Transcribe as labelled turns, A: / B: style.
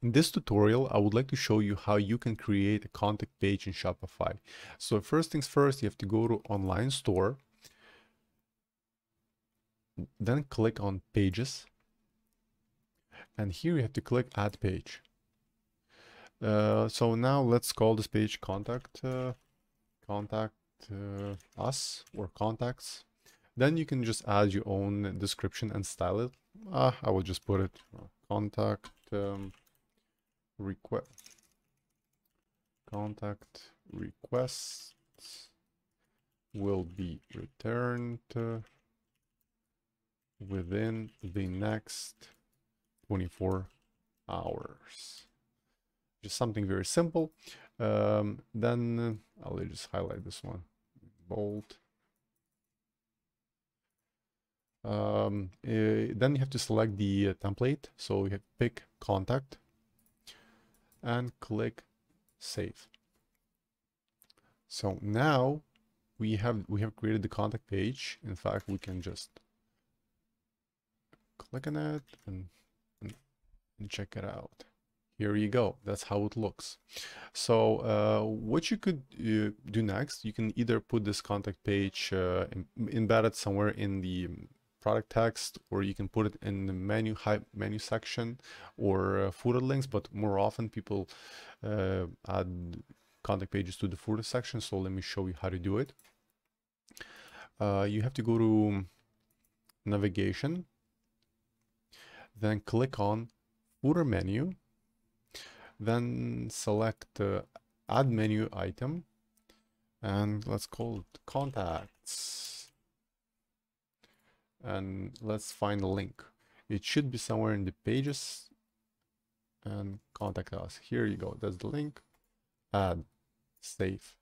A: In this tutorial, I would like to show you how you can create a contact page in Shopify. So first things first, you have to go to online store, then click on pages, and here you have to click add page. So now let's call this page contact us or contacts. Then you can just add your own description and style it. I will just put it contact contact requests will be returned within the next 24 hours. Just something very simple. Then I'll just highlight this one, bold. Then you have to select the template. So you have to pick contact and click save. So now we have created the contact page. In fact, we can just click on it and check it out. Here you go. That's how it looks. So what you could do next, you can either put this contact page embedded somewhere in the product text, or you can put it in the menu section or footer links, but more often people add contact pages to the footer section. So let me show you how to do it. You have to go to navigation, then click on footer menu, then select add menu item, and let's call it contacts, and let's find a link. It should be somewhere in the pages and contact us. Here you go, that's the link. Add, save.